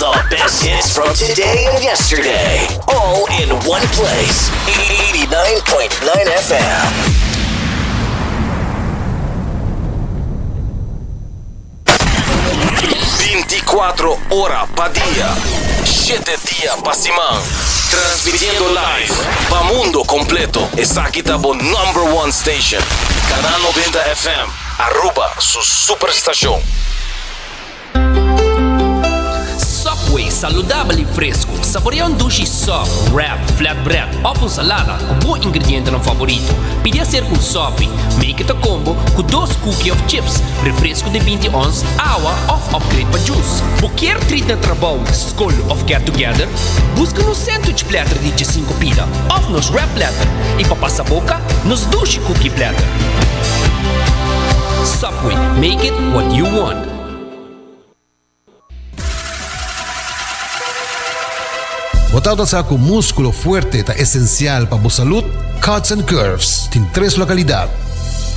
the best hits from today and yesterday. All in one place. 89.9 FM. 24 horas pa' día, 7 días pa' semana. Transmitiendo live pa' mundo completo. Esa aquí está por number one station. Canal 90 FM. Aruba, su superestación. Subway, saudável e fresco. Saboreia um sushi soft, wrap, flatbread, ou salada com bom ingrediente no favorito. Pide a ser com sopi. Make it a combo com 2 cookies of chips, refresco de 20 ons, água ou upgrade para juice. Qualquer treat na trabalho, school of get together, busca no sandwich platter de 5 pila, ou nos wrap platter. E para passar a boca, nos sushi cookie platter. Subway, make it what you want. Botado sa com músculo fuerte está esencial para a saúde. Cuts and Curves tem 3 localidades.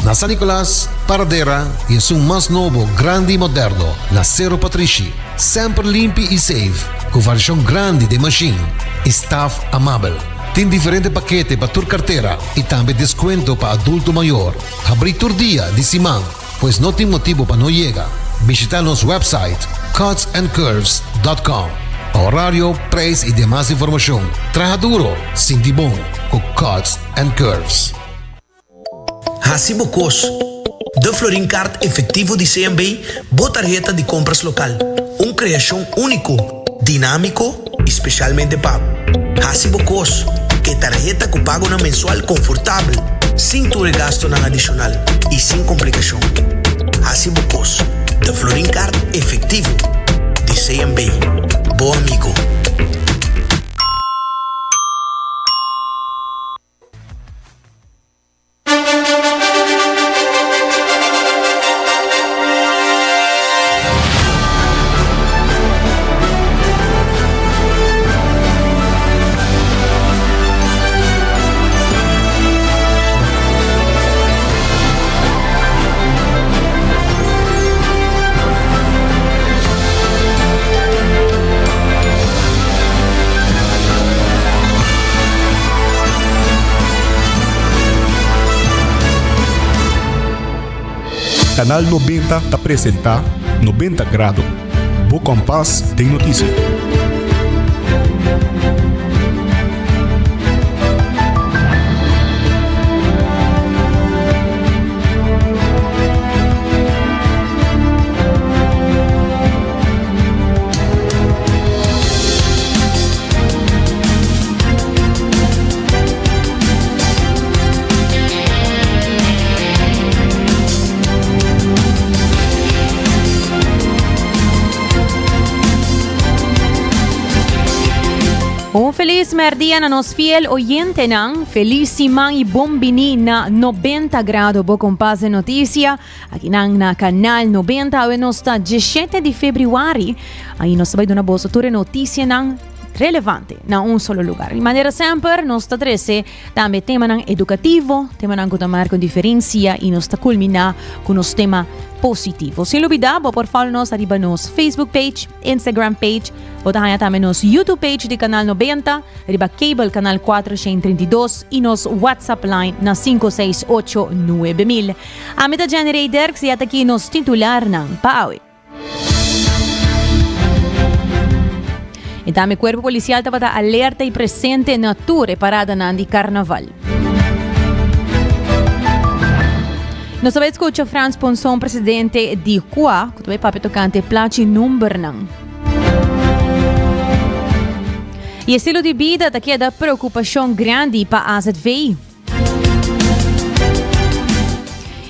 Na San Nicolás, Paradera e é um mais novo, grande e moderno, na Cerro Patrici. Sempre limpo e safe, com variação grande de machine. Staff amável. Tem diferentes paquetes para tua carteira e também desconto para adulto maior. Abrir todo dia de semana, pois não tem motivo para não chegar. Visitar nosso website cutsandcurves.com. Horário, preço e demais informação. Traja duro, sinti bom, com Cuts and Curves. Hasibo Cos, de Florin Card efetivo de CMB, boa tarjeta de compras local. Criação único, dinâmico, especialmente pago. Hasibo Cos, que tarjeta com pago na mensual confortável, sem tu gasto na adicional e sem complicação. Hasibo Cos, de Florin Card efetivo de CMB. Bom amigo. Canal 90 te apresenta 90 Graus. Bo Compass tem notícia. Feliz merdia na nos fiel oyente ng Felisimang e Bombini na 90 Graus Bo Compass Notícia aqui na Canal 90 o nos 17 de Februário aí nos sabay do na bosa ture notícia ng relevante na um solo lugar. De maneira sempre, nós está trece também tema ng educativo, tema ng kutamar com diferença e nós está culminar com os tema positivo. Sem dúvida, por favor, nós arriba nos Facebook page, Instagram page, o também nos YouTube page de Canal 90, arriba cable Canal 432 e nos WhatsApp line na 5689000. A meta generator que siya aqui nos titular ng PAOE. E também o Corpo Policial estava alerta e presente na tour parada na de Carnaval. Nós sabemos que o Franz Ponson, presidente de CUA, que também papi tocante placi number nang. E estilo de vida daqui da preocupação grande para a AZVI.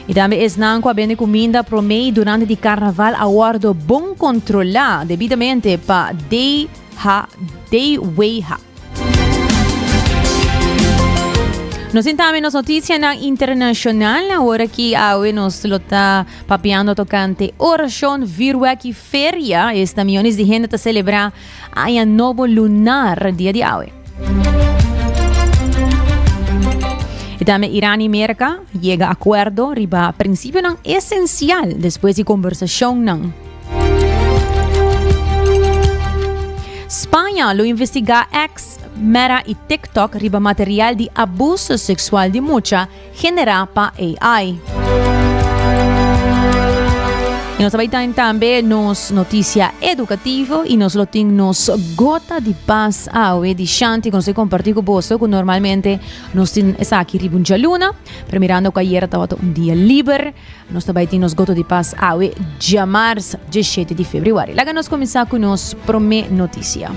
E também é não com a bem comida pro meio durante de Carnaval a guardo bom controlar devidamente para day way ha. Nos sentamos nas notícias na internacional, agora que nos lo está papiando tocante oração virua que feria esta milhões de gente a celebrar a novo lunar dia de hoje. E também Irã e América chega a acordo riba princípio não essencial depois de conversação não. Policía lo investiga ex Meta y TikTok riba material de abuso sexual de mucha generado pa AI. E nós também nos notícia educativa e nos nos gota de paz aue de shanti que nós compartilhamos com você que normalmente nós temos aqui riba um dia luna, primeirando que ayer estava dia livre, nós também temos gota de paz aue dia março, 17 de fevereiro. Lá nós começar com nos prome notícia.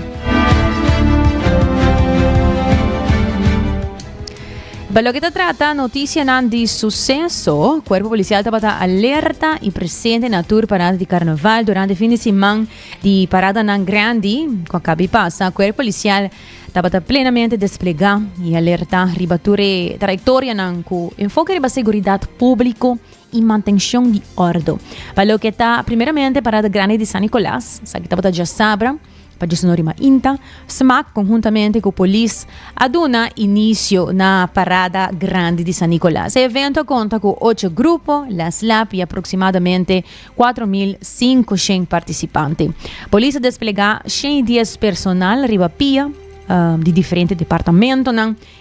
Para lo que te trata, noticia de suceso, Cuerpo Policial estaba alerta y presente en la tour parada de carnaval durante el fin de semana de parada nan grande, con cabe pasa, Cuerpo Policial estaba plenamente desplegado y alerta ribature trayectoria nan cu enfoque riba seguridad público y mantención de orden. Para lo que está primeramente parada grande de San Nicolás, sa que estaba ya sabra, para Sonorima Inta, SMAC, conjuntamente com a polícia, aduna início na Parada Grande de San Nicolás. O evento conta com 8 grupos, las LAP e aproximadamente 4.500 participantes. A polícia desplega 110 personal riba pia de diferentes departamentos.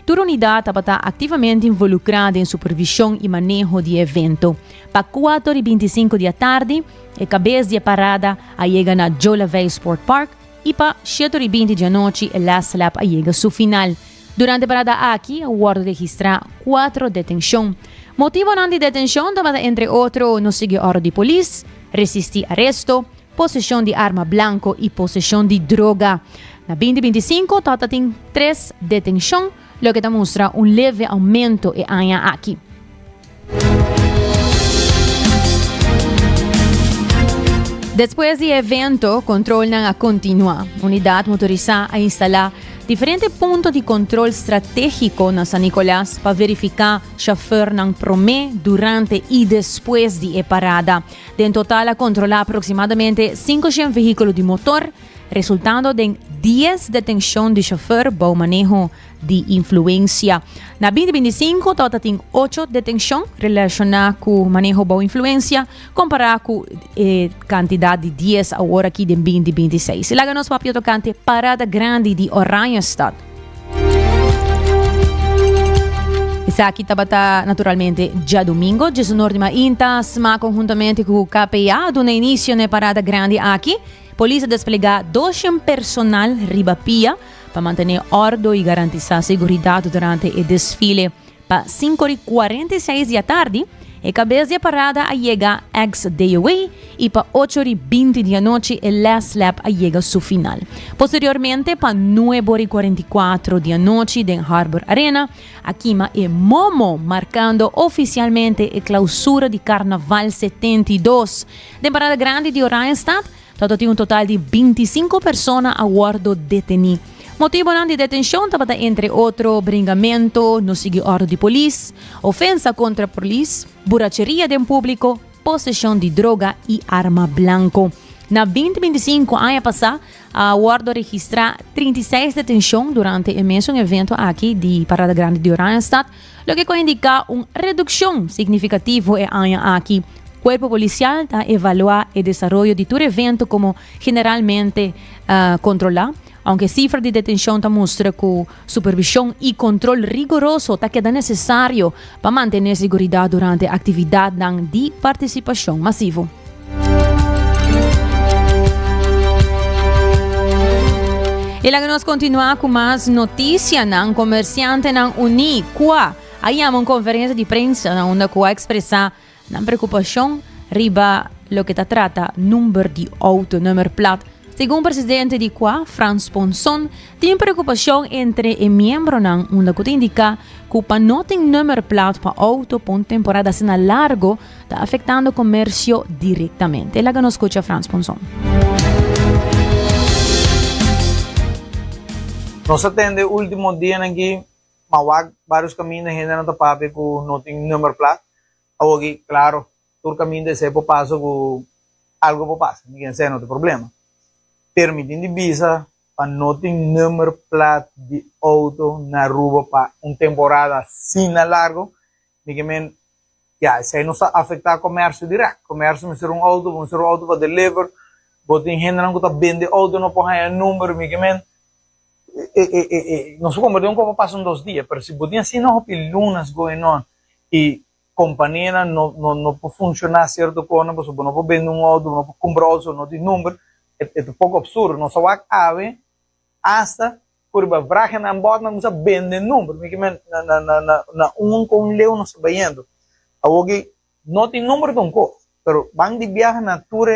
Toda unidade está ativamente involucrada em supervisão e manejo de evento. Para 4h25 da tarde, a cabeça de parada chega na Jola Bay Sport Park, e para 7h20 da noite, a Last Lap chega ao final. Durante a parada aqui, o guarda registra 4 detenções. Motivo de detenção estava, entre outros, no sigue ordem de polícia, resistir arresto, possessão de arma blanco e possessão de droga. Na 2025, Tata tem 3 detenções, o que mostra leve aumento em año aqui. Depois do evento, controle a continuar. Unidade motorizada a instalar diferentes pontos de controle estratégico na San Nicolás para verificar chofer não promê durante e depois de parada. En total, a controlar aproximadamente 500 veículos de motor, resultando em 10 detenções de chofer bom manejo de influência. Na 2025, Tota tem 8 detenções relacionadas com o manejo de boa influência, comparado com a quantidade de 10 agora aqui de 2026. E lá nós papel tocante Parada Grande de Oranjestad. Essa aqui estava naturalmente já domingo, 19 de maio, SMA conjuntamente com o KPA, do início na Parada Grande aqui. Polícia desplega 200 personal ribapia para manter ordem e garantizar segurança durante o desfile. Para 5h46 da tarde, a cabeça de parada chega ex-day away e para 8h20 da noite, o last lap chega ao final. Posteriormente, para 9h44 da noite, em Harbor Arena, aqui é Momo marcando oficialmente a clausura de Carnaval 72. De Parada Grande de Oranjestad, Toto tem total de 25 pessoas a guardo detenidas. Motivo de detenção estava entre outro bringamento, no sigue ordem de polícia, ofensa contra a polícia, borracheria de público, possessão de droga e arma blanco. Na 2025, ano passado, a guarda registra 36 detenções durante o mesmo evento aqui de Parada Grande de Oranjestad, o que indica uma redução significativa em ano aqui. O Cuerpo Policial está evaluando o desenvolvimento de todo evento como generalmente controlado, aunque a cifra de detenção mostra que supervisão e controle rigoroso está queda necessário para manter a segurança durante a atividade de participação massiva. E lá nós continuamos com mais notícias. Um comerciante na Uni, aí há uma conferência de prensa onde a expressar na preocupação riba lo que trata número de auto, número plat. Segundo o presidente de Franz Ponson, tem preocupação entre os membros onde que indica que o não tem número plat para auto por temporada sina largo está afetando o comércio diretamente. Ela nos escuta Franz Ponson. Nós atende o último dia aqui, mawag vários caminhos ainda não papi que não tem número plat. Aqui, claro, todo caminho de ser por passo que algo por passo, ninguém sei não tem problema. Permitindo visa para não ter número plat de auto na rua para uma temporada assim largo, ninguém se aí não está afetar o comércio direto. Comércio vai ser um auto para deliver, botem gente não está vende auto não põe número, ninguém não se converteu como passam 2 dias, mas se botinha assim não houve lunas going on e companhia não pode funcionar certo quando você não pode vender auto, não pode comprar auto, não tem número, é um pouco absurdo, não só vai haver hasta curva vragen na bota não se vende número, porque na com leu não se vendo, alguém não tem número de coisa, mas van de viagem na tour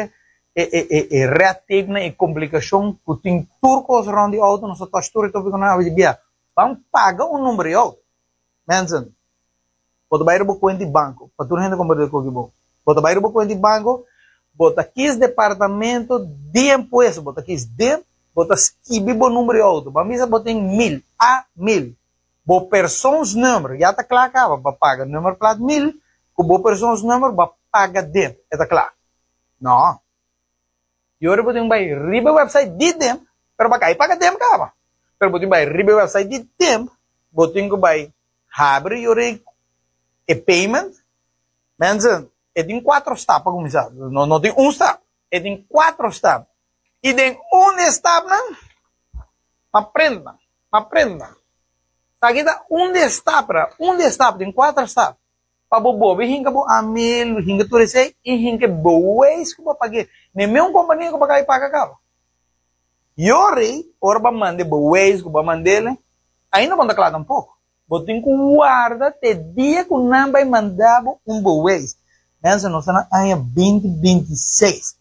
reativa e complicação que tem turcos around the auto, não só está tour tópico na de viagem, van pagar número de auto, mensen. Bota bayar bo conta de banco, para tudo gente converter com que bom. Bota bayar bo conta de banco, bota 15 departamento de imposto, bota 15 de, bota esquibi bo número de auto, para mim se bota em 1000 a 1000. Bo persons número, já está claro acaba, para pagar número plat 1000, com bo persons número, para pagar de, está claro. Não. E agora bota vai riba website de dem, pero para cair paga dem acaba. Pero bota vai riba website de dem, bota vai abre e e payment, mensen, tem 4 steps para começar. Não tem step, tem 4 steps. E tem step, não? Aprenda. Aqui está step, tem 4 steps. Para bobo, hinga bo amil, hinga turisei, e hinga boas que para pagar. Nem mesmo companhia que para pagar acaba. E ora para mandar boas que para mandar, ainda não está claro um pouco. Botin que guarda te dia que não vai mandar boês. Nessa nossa ano 2026.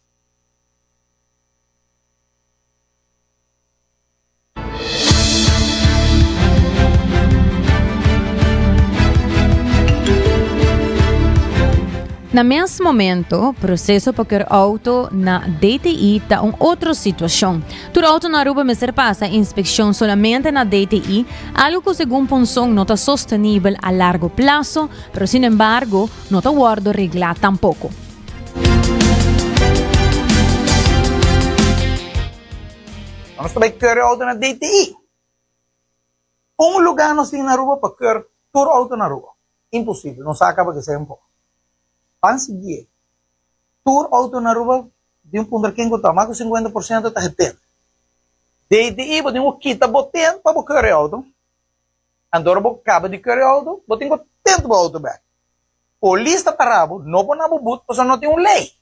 No mesmo momento, processo para ter auto na DTI está uma outra situação. Tu auto na Aruba me passa inspeção somente na DTI, algo que segundo Ponson não está sostenível a largo prazo, pero sin embargo não está guardo regla tampoco. Nós também queremos auto na DTI. Lugar nós temos na Aruba para querer todo auto na Aruba. Impossível, não se acaba de ser um pouco. Conseguir tour auto na rua de ponto que encontra mais de 50% está retendo. DTI você tem que botar para buscar auto. Andor bo acaba de querer auto, você tem que tentar auto back. Polícia parado, não pode nada but, porque não tem lei.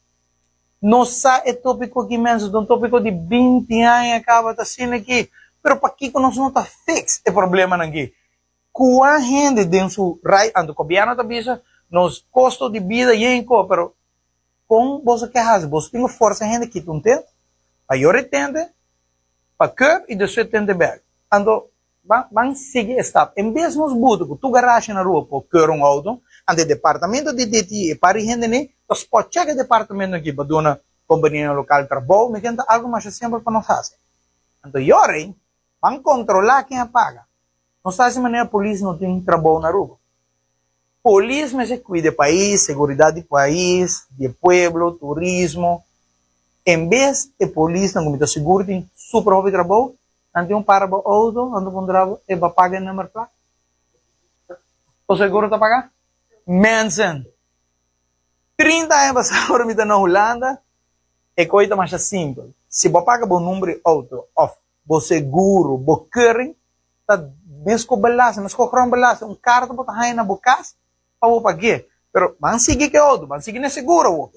Não sabe tópico que menos, um tópico de 20 anos acaba tá sendo aqui, pero para aqui que nós não tá fix é problema aqui. Quanta gente dentro rai ando cobiana tá bisa nos custos de vida e enco, pero com você que faz, você tem força gente que tu entende, aí eu entende, para que e de você entende bem, ando van seguir esta, em vez nos budo, tu garagem na rua por querer auto, ande departamento de DTI para gente nem, os pode chegar departamento aqui para dona companhia local de trabalho, me quer algo mais sempre para nós fazer, então eu van controlar quem paga, não está de maneira a polícia não tem trabalho na rua. Polícia mas cuida do país, segurança do país, do pueblo, turismo. Em vez de polícia não está seguro, tem super hobby trabalho, ante para auto, ante trabalho, e vai pagar na mercado. O seguro está pagar? Mensen. 30 anos agora me na Holanda, é coisa mais simples. Se você paga o número de auto, o seguro, o curring, está mesmo balaço, mesmo com balaço, carro para estar na boca. Para pagar, pero van seguir que outro, van seguir seguro.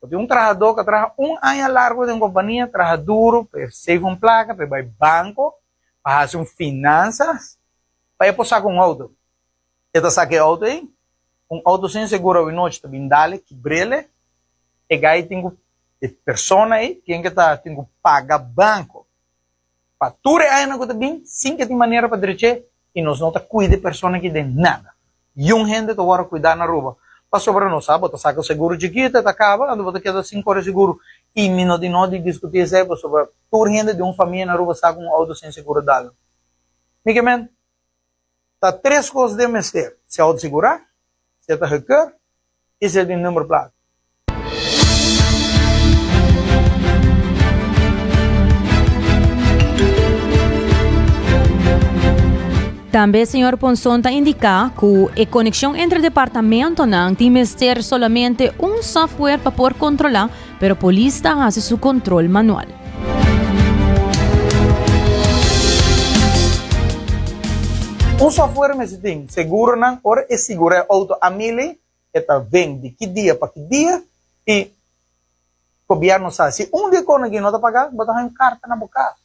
Porque trabalhador que trabalha ano largo de uma companhia, trabalha duro, save uma placa, vai banco, para fazer finanças, para passar com outro. Então, sabe que auto aí? Auto sem seguro de noite, também dá-lhe, quebrele, e aí tem pessoa aí, tem que pagar banco. Para tudo aí não também, sim que tem maneira para direito, e nós não cuida de pessoa que tem nada. Yung gente to agora cuidar na rua. Para sobre não sabe, tu saca o seguro chiquito, tá acaba, ando você queda 5 horas seguro e minuto de não discutir isso sobre toda gente de uma família na rua saca auto sem seguro dado. Miguel man, tá 3 coisas de mestre: se auto segurar, se tá requer e se tem número placa. Também o Sr. Ponson indica que a conexão entre departamentos não tem que ter solamente um software para poder controlar, mas a polícia faz seu controle manual. Um software me tem seguro não, ora é seguro é auto a mili, eta vem de que dia para que dia e o governo sabe se dia quando ninguém não tá pagar, botar uma carta na boca,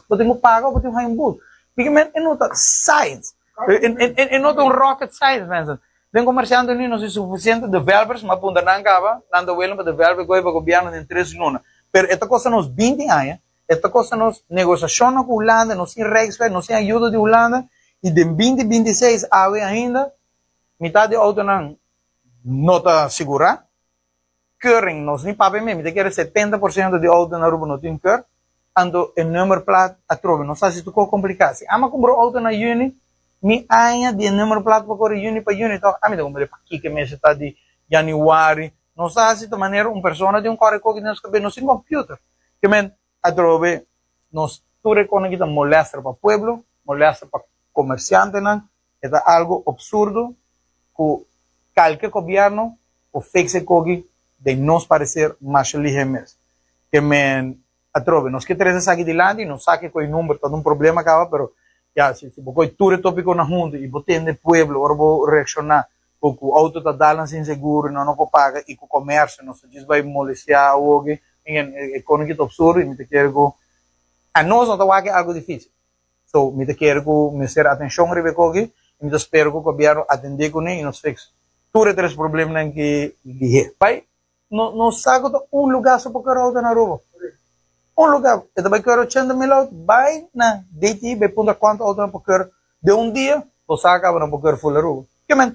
botar um pago, botar um boot, porque man é nota science, é nota rocket science, man. Tem comerciante não é suficiente developers, mas punta não acaba, não will para developer go para o governo em 3 lunas, pero esta coisa nos 20 anos, esta coisa nos negociação com Holanda, nos sem regras, nos sem ajuda de Holanda. E de 2026 ainda, metade do auto não está segura. Keuring, nós nem papel mesmo, tem que 70% de auto na rua não tem keur. Ando o número plate a trove, não sabe se tu complicado. Se ama comprar auto na Uni, me ainda de número plate para correr Uni para Uni, então, a mim de comprar para aqui que mês está de januário, não sabe se de maneira uma pessoa de corre que nós cabemos no sem computer. Que men a trove, nós tu reconhece que molesta para o pueblo, molesta para comerciante não é algo absurdo que qualquer governo o fixe cogi de nos parecer mais ligeros que men atrove nós que três aqui de lado e não sabe que o número todo problema acaba pero já se você tudo tópico na junta e você tem pueblo ou vou reaccionar porque o auto está dando sem seguro não paga e o comércio não se diz vai molestar ou alguém é econômico absurdo e me quer go a nós não está algo difícil. So, me quero que me ser atenção rebecogi, me espero que o governo atender com ele e nos fixe. Tudo três problemas que dije. Pai, não saco lugar só para auto na rua. Lugar, eu vai querer 80 mil vai na DT, vai pôr quanto auto na para de dia, ou saca para não full na rua. Que men,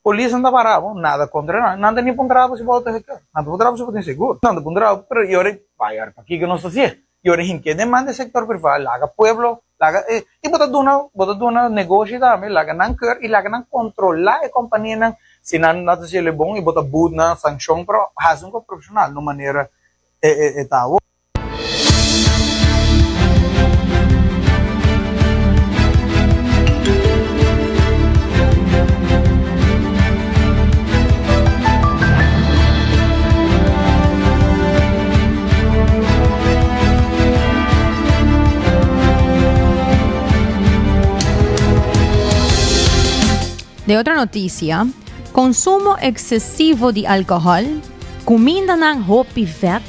polícia não está parado, nada contra nada nem ponderado se volta a requer. Nada ponderado se pode seguro. Nada ponderado, pero eu vai para aqui que não está assim. E ora que demanda sector privado, laga pueblo, laga e bota duna negócio também, laga não quer e laga não controlar a companhia não, se não se ele bom e bota boot na sanção para fazer um profissional, de maneira tal. De otra noticia, consumo excesivo de alcohol, comida ng hopi fat,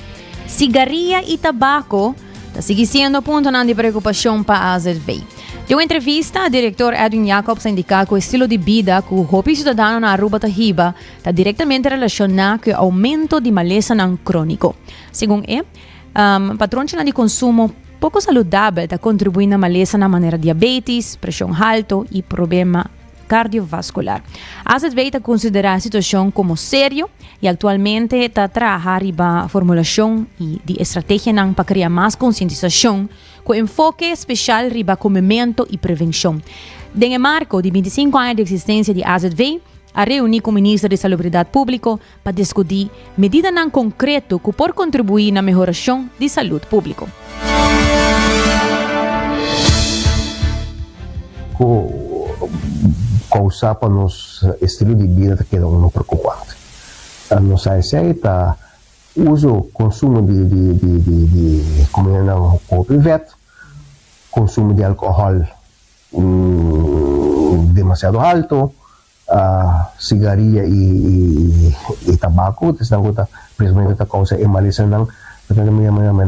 cigarrilha e tabaco está siendo punto de preocupação para a AZV. De uma entrevista, o diretor Edwin Jacobs indica que o estilo de vida que o hopi cidadano na Aruba Tahiba está diretamente relacionado com o aumento de maleza crônico. Segundo ele, patrão de consumo pouco saudável está contribuindo à maleza na maneira diabetes, pressão alta e problema cardiovascular. A AZV está considerando a situação como sério e atualmente está trabalhando a formulação de estratégia para criar mais conscientização com enfoque especial riba comimento e prevenção. Dentro do marco de 25 anos de existência de AZV, a reunir com o Ministro de Salubridade Pública para discutir medidas em concreto que podem contribuir na melhoração de saúde pública. Causar para nos estilo de vida que é um preocupante. Nos aceita uso consumo de comida não privado, consumo de álcool demasiado alto, cigarrilha e tabaco, principalmente a causa é maleza não,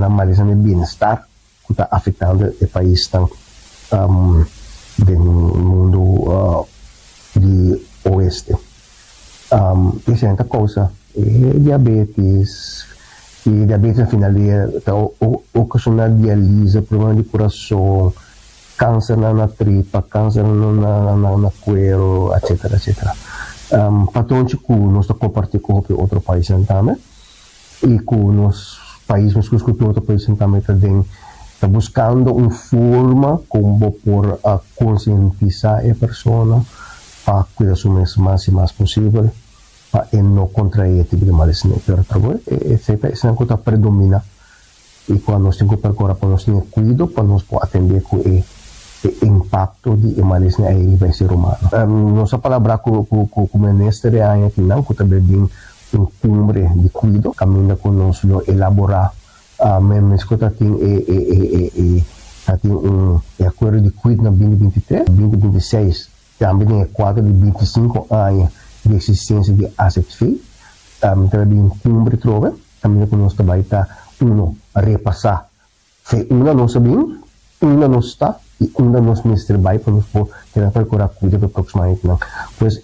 maleza de bem-estar que está afetando o país tão do mundo de oeste. Essa é a causa diabetes na final está ocasionando diálise, problema de coração, câncer na tripa, câncer na cuero, etc. Patrão que nós compartilhamos com outro país também e com os países que outro país também está buscando uma forma como por conscientizar a pessoa para cuidar su mais e mais possível para não contrair tipo de males essa é coisa predomina e quando nós temos que percorrer para nós ter cuidado para nós atender com o impacto de males aí vai ser humano. Nossa palavra com o ministro é que não que também tem cumbre de cuidado caminha com nós elaborar mas que tem acordo de cuidado na 2023, 2026 Também tem quadro de 25 anos de existência de AZV. Também cumbre trova. Também que nós também está a repassar. Foi não sabemos, não está e nós ministro vai para nós tentar procurar cuidar do aproximadamente não. Pois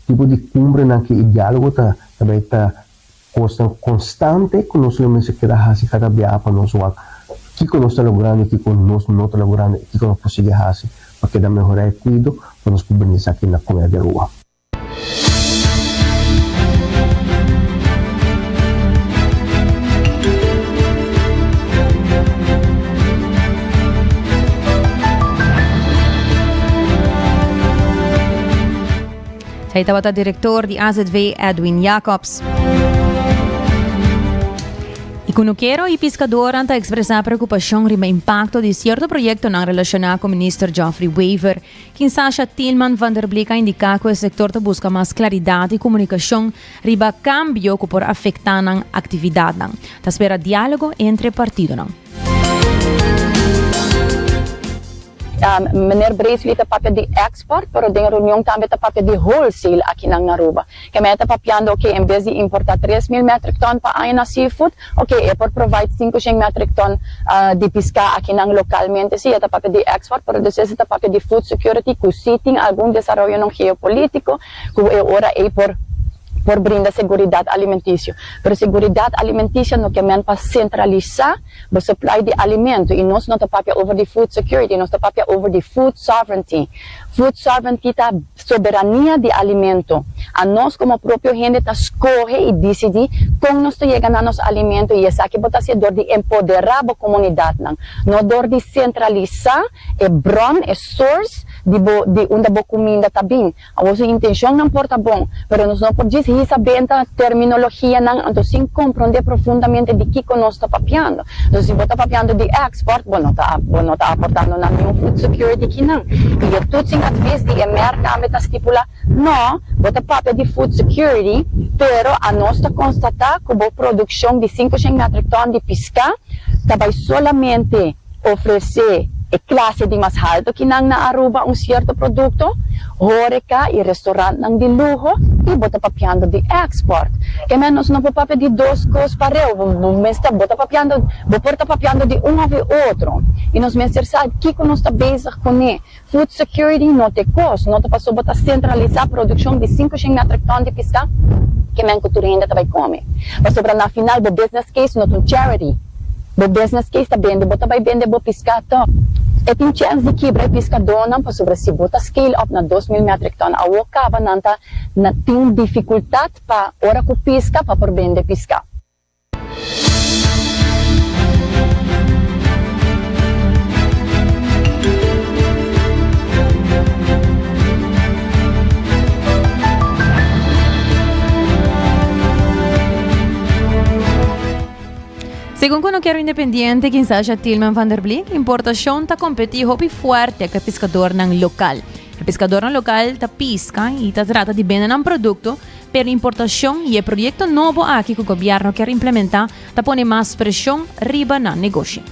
tipo de cumbre que o diálogo também está constante que nós vamos querer fazer cada dia para nós que nós está logrando e que nós não está logrando e que nós conseguimos fazer para que melhorar o cuidado para nós cobrir aqui na comunidade de rua. Sa itawata direktor di AZV Edwin Jacobs. Ikunukero e pescador anta expressar preocupação riba impacto de certo projeto na relacionar com o ministro Geoffrey Weaver. Quem Sasha Tillman van der Bliek indica que o setor te busca mais claridade e comunicação riba cambio que por afetar a atividade. Ta espera diálogo entre partidos. Meneer Bracelet papel de export, pero de reunião também tá papel de wholesale aqui na Aruba. Que me tá papiando ok, em vez de importar 3,000 metric ton para aí na seafood, ok, é por provide 500 metric ton de pesca aqui na localmente, sim, tá papel de export, pero depois tá papel de food security, que sitting algum desenvolvimento não geopolítico, que é hora é por brindar seguridade alimentícia. Pero seguridade alimentícia não quer para centralizar o supply de alimento e nós não está papel over the food security, nós está papel over the food sovereignty. Food sovereignty tá soberania de alimento. A nós como próprio gente tá escolhe e decide como nós está chegando a nosso alimento e essa aqui bota ser dor de empoderar a comunidade não dor de centralizar é bron é source de onde a comida tá bem. A nossa intenção não porta bom, pero nós não podemos saber a terminologia não, então sim compreender profundamente de que nós está papiando. Então se você está papiando de export, não está aportando na minha food security aqui não. E tudo sim através de mercado está estipula não, você papia de food security, pero a nós está constatar que a produção de 500 metric ton de pesca vai solamente oferecer a classe de mais alto que na Aruba certo produto, horeca e restaurante de luxo e bota papiando de export. Que menos não pode de duas coisas para eu, mas está bota papiando de um ao outro. E nós mesmos sabe que nós está basic com ele. Food security não tem custo, não passou bota centralizar a produção de 500 metric ton de pesca que men cultura ainda vai comer. Mas sobre na final o business case não tem charity. O business case está vendo, bota vai vender bo pescado. E tem chance de quebrar pescador não para sobre se bota scale up na 2,000 metric ton. A acaba nanta na tem dificuldade para hora com pesca para por vender pesca. Según Conocero Independiente, quem Sasha Tillman van der Bliek, importação está competindo hobby forte com o pescador local. O pescador local está pesca e está trata de vender um produto, pero importação e o projeto novo aqui que o governo quer implementar está põe mais pressão riba no negócio.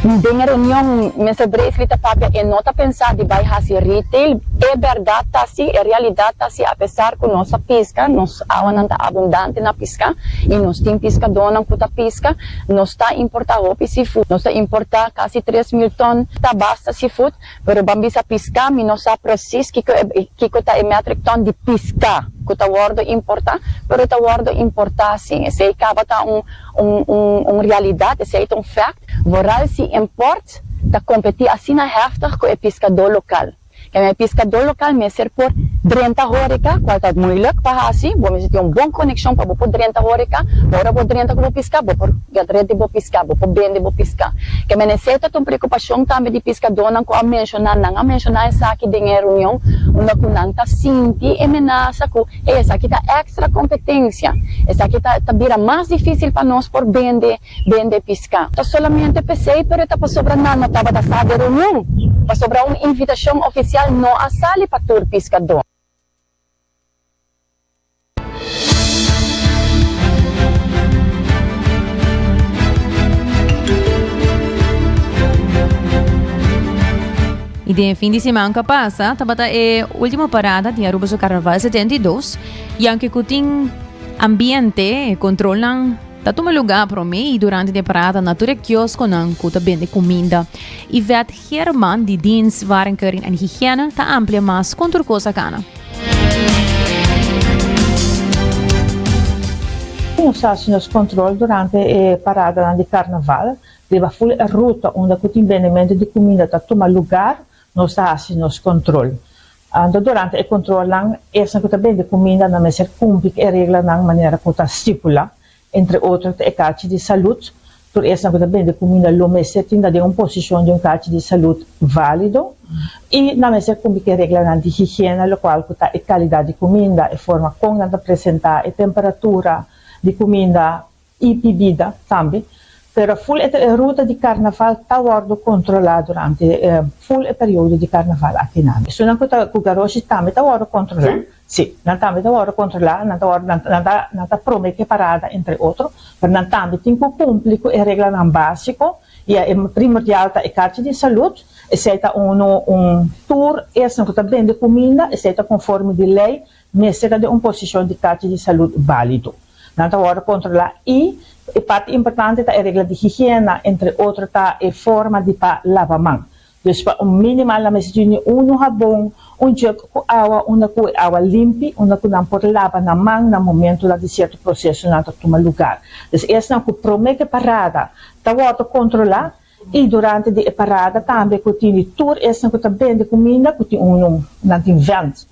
Em reunião, Mr. Bracelet papel e nota pensar de vai fazer retail, é verdade tá assim, é realidade tá assim, apesar que nossa pesca, nós awan tá abundante na pesca e nós tem pescador não puta pesca, nós está importar hopi seafood, nós está importar quase 3,000 ton, tá basta seafood, pero bambisa pesca, mi nós processo que tá metric ton de pesca. Que está guardo importar, pero está guardo importar sim. Esse acaba tá realidade, esse é fact. Voral se import, está competir assim na heftig com o pescador local. Que o pescador local me ser por 30 horeca, qual tá moeilijk para assim, vamos ter boa conexão para por 30 horeca, ora por 30 com pescar, por gadrete por pescar, por bende por pescar. Que me necessita uma preocupação também de pescador não com a mencionar essa aqui de reunião, onde com não tá sinti ameaça com essa aqui tá extra competência, essa aqui tá vira mais difícil para nós por bende pescar. Tá solamente pensei, pero tá para sobrar não tava da sala de reunião, para sobrar uma invitação oficial não a sala para tur pescador. E de fim de semana que passa, tabata é última parada de Aruba do Carnaval 72, e aunque kuting ambiente controlam toma lugar para mim durante a parada natura kiosco não kuta bende comida. E vet Herman de dienst warenkeuring en higiëne ta amplia mas contra cosa cana. Nós fazemos controle durante a parada de carnaval, leva full a ruta onde o embenimento de comida está toma lugar, nós fazemos controle. Durante o controle, essa que também de comida não é ser cumprir a regra na maneira que está estipula, entre outros a caixa de saúde, por essa que também de comida lo messe tinda de uma posição de um caixa de saúde válido e não é ser cumprir a regra de higiene, lo qual está a qualidade de comida, a forma como apresentar, a temperatura de comida e bebida também. Pero full a ruta de carnaval está ordo controlado durante full período de carnaval aqui na. So não que o garoto também está ordo controlar. Sim, não também está ordo controlar, não está promete parada entre outros, mas não também tem que cumprir a regra não básico e é primordial a carta de saúde, aceita tour, essa que também de comida, aceita conforme de lei, mas será de uma posição de carta de saúde válido. Não está ordo controlar e a parte importante é a regra de higiene, entre outros, a forma de lavar a mão. Então, minimal, mas tem jabón, jug com água, água limpa, que não pode lavar na mão no momento de certo processo não toma lugar. Então, essa é a promessa parada, está controlar e durante a parada também que tem tour, essa que também de comida, que tem não tem vento,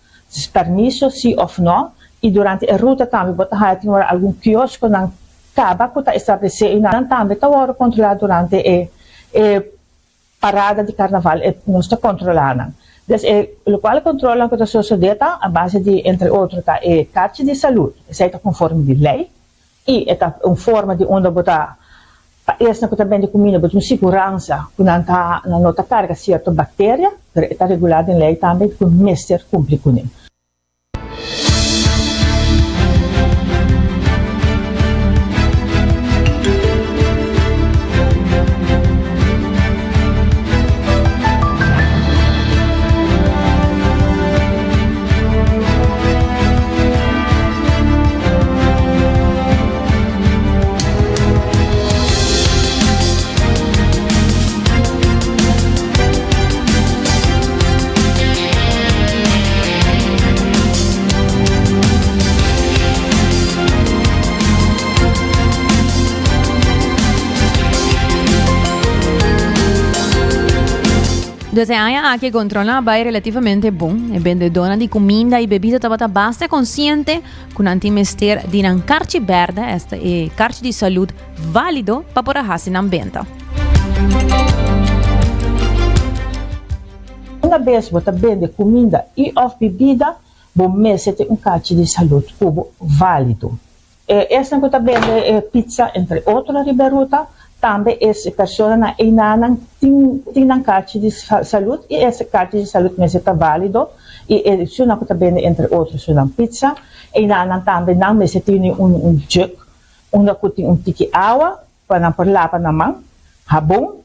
permisso, sim ou não, e durante a ruta também, tem algum quiosco, acaba que está estabelecido e não também está controlado durante a parada de carnaval, não está controlado. Então, o qual controla que está sucedendo a base de, entre outros, a carta de saúde, isso está conforme de lei, e está uma forma de onde botar essa que também de comida, botar uma segurança, que não está carga certa bactéria, está regulado em lei também, que o mestre cumpre com ele. Desde aí que controla vai relativamente bom. E vendedora de comida e bebida estava bastante consciente com anti-mester de não carne verde, esta é carne de saúde válido para poder fazer na venda. Uma vez você vende comida e ou bebida, você tem carne de saúde válido. Esta que vende pizza, entre outros, riberuta, também essa pessoa tem carta de saúde e essa carta de saúde mesmo está válido e se não também entre outros uma pizza e também não mesmo tem jug onde tem tique água para por lavar na mão jabón.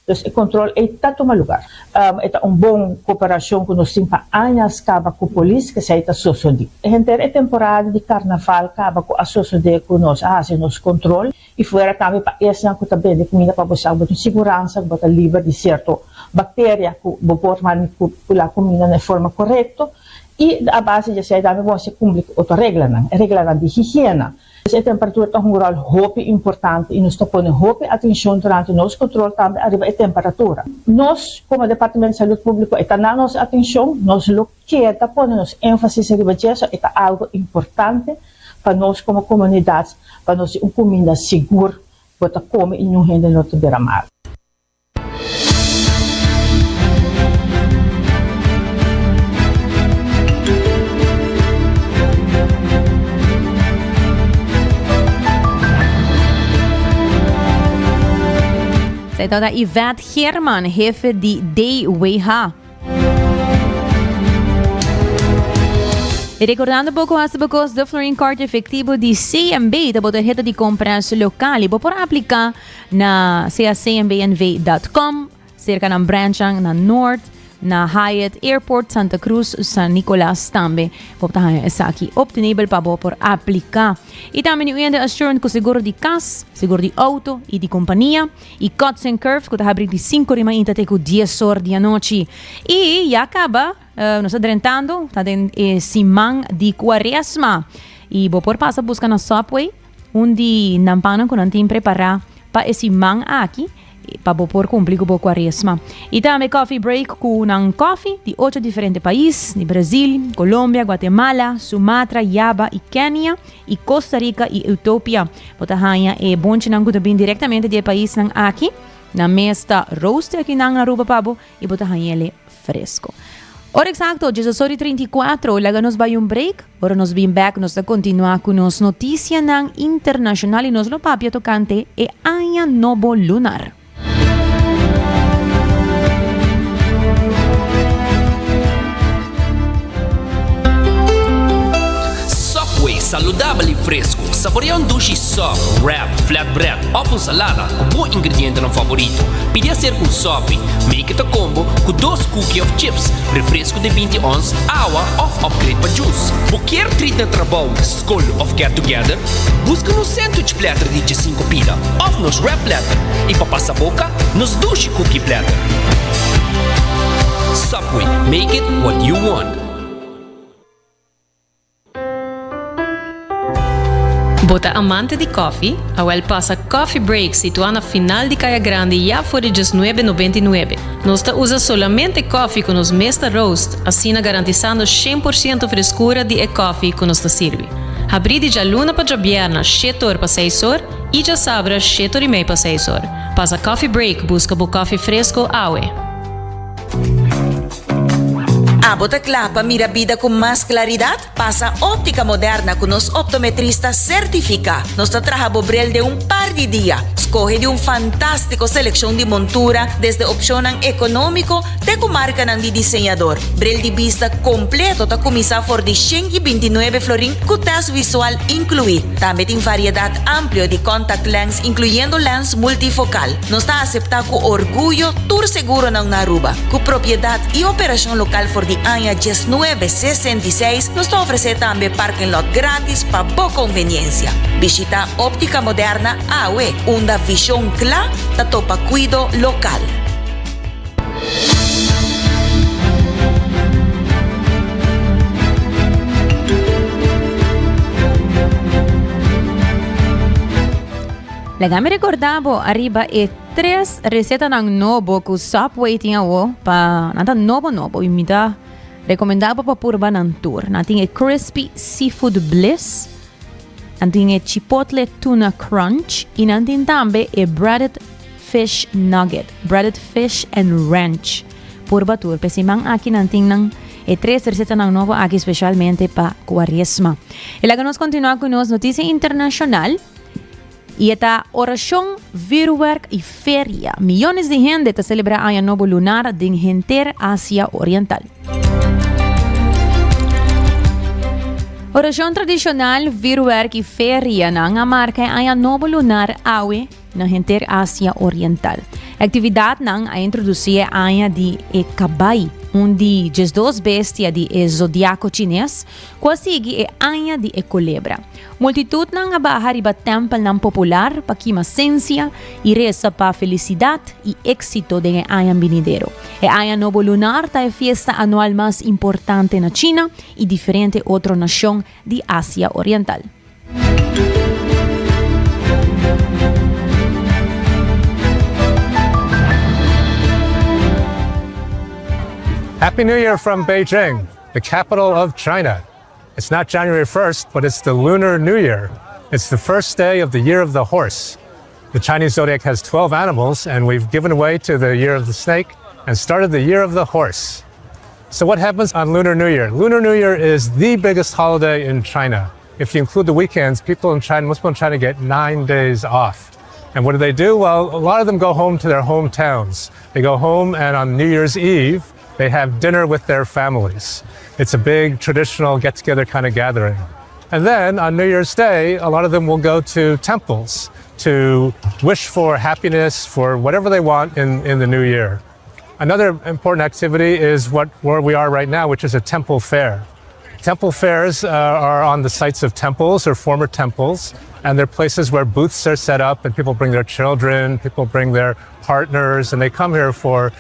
Então, o controle está tomando lugar. É uma boa cooperação com os 5 anos acaba com a polícia que está sucedendo. A temporada de carnaval acaba com a suceder com nós, nos controle e fora também para essa que também de comida para você ter segurança, para livre de certa bactéria que pode manipular a comida de forma correta e a base de ser também você cumprir outra regra de higiene. A temperatura é um rol importante e nós estamos pondo atenção durante o nosso controle também arriba a temperatura. Nós, como Departamento de Saúde Pública, está na nossa atenção, nós lo que está pondo ênfase arriba disso, é algo importante para nós como comunidade, para nós uma comida segura, para comer e não rende no beira-mar. Se trata de Vet Herman, jefe de DWH. Recordando pouco as bocos do Flooring Card efetivo de CMB, da tarjeta de compras local, e por aplicar na cmbnv.com, cerca ng branch na North, na Hyatt Airport Santa Cruz San Nicolas tambe poptahan sa aki optinable pa bo por aplica. E também o ende assurance ko seguro di cas, seguro di auto e di companhia e cuts and curves ko abrir di 5 rima inta te ko 10 horas di noite. E ya acaba nos adrentando tá den simang di quaresma. E bo por passa busca na Subway onde nampana ko nantin prepara pa esse mang aqui para por cumprir com a quaresma. E também coffee break com coffee de 8 diferentes países, de Brasil, Colômbia, Guatemala, Sumatra, Java e Quênia, e Costa Rica e Etiópia. Botahanha é bom que não bem diretamente do país nang aqui, na mesta roast aqui nang Aruba pabo e botahanha ele fresco. Ora exacto, 18:34, laga nos vai break, ora nos bem back, nos continuar com nos notícia nang internacional e nos lo papia tocante e Ano Novo Lunar. Saludable e fresco, saboreia dushi soft, wrap, flatbread ou com salada com bom ingrediente no favorito. Pide ser com sopi, make it a combo com 2 cookies of chips, refresco de 20 ons, água ou upgrade para juice. Qualquer treat na trabalho, school of get together, busca no sandwich platter de 5 pila, ou nos wrap platter, e para passar boca, nos dushi cookie platter. Subway, make it what you want. Bota amante di coffee, awel passa Coffee Break situado na final de Caia Grande já por $19,99. Nós usa solamente coffee com os mesta roast, assim garantizando 100% frescura de coffee que nos serve. Abrir de luna para jabierna, 7 horas para 6 horas, e já sabra 7 horas e meia para 6 horas. Passa Coffee Break, busca o coffee fresco, awe. Abota clapa mira vida com mais claridade? Passa óptica moderna com nos optometristas certifica. Nos trabalha bril de par de dias. Escoge de fantástico seleção de montura desde opção econômico até com marca de desenhador. Bril de vista completo tá começar por de 129 florin com teste visual incluído. Também tem variedade ampla de contact lens incluyendo lens multifocal. Nos está aceptar com orgulho tour seguro na Aruba. Com propriedade e operação local for de ano 1966, nos oferece também parking lot grátis para boa conveniência. Visita Óptica Moderna AWE, uma visão clara da topa cuido local. Lega me recordavo arriba e 3 receitas ng novo que o Subway tinha pa nata novo imita recomendava pa purba ng tour. Nating e crispy seafood bliss, nating e chipotle tuna crunch, e nating tambe e breaded fish nugget, breaded fish and ranch. Purba tour, pesimang aki nating ng e 3 receitas ng novo aki specialmente pa Quaresma. Ilaga nos continua con nos noticia internacional. Y esta oración, virwerk y feria. Millones de gente te celebra Año Nuevo Lunar en gente Asia Oriental. Oración tradicional, virwerk y feria na nga marca Año Nuevo Lunar awe na gente Asia Oriental. Actividad nang a introduzir Año de Kabay, onde as 2 bestias de zodiaco chinês, quasi e Año de Culebra. Multitud nang abahar iba temple ng popular pa kimasensya e reza pa felicidad e éxito de Año venidero. E Año Nuevo Lunar ta fiesta anual más importante na China y diferente otra nación de Asia Oriental. Happy New Year from Beijing, the capital of China. It's not January 1st, but it's the Lunar New Year. It's the first day of the Year of the Horse. The Chinese zodiac has 12 animals, and we've given away to the Year of the Snake and started the Year of the Horse. So what happens on Lunar New Year? Lunar New Year is the biggest holiday in China. If you include the weekends, most people in China get 9 days off. And what do? Well, a lot of them go home to their hometowns. They go home, and on New Year's Eve, they have dinner with their families. It's a big traditional get-together kind of gathering. And then on New Year's Day, a lot of them will go to temples to wish for happiness, for whatever they want in the new year. Another important activity is where we are right now, which is a temple fair. Temple fairs are on the sites of temples or former temples, and they're places where booths are set up and people bring their children, people bring their partners, and they come here for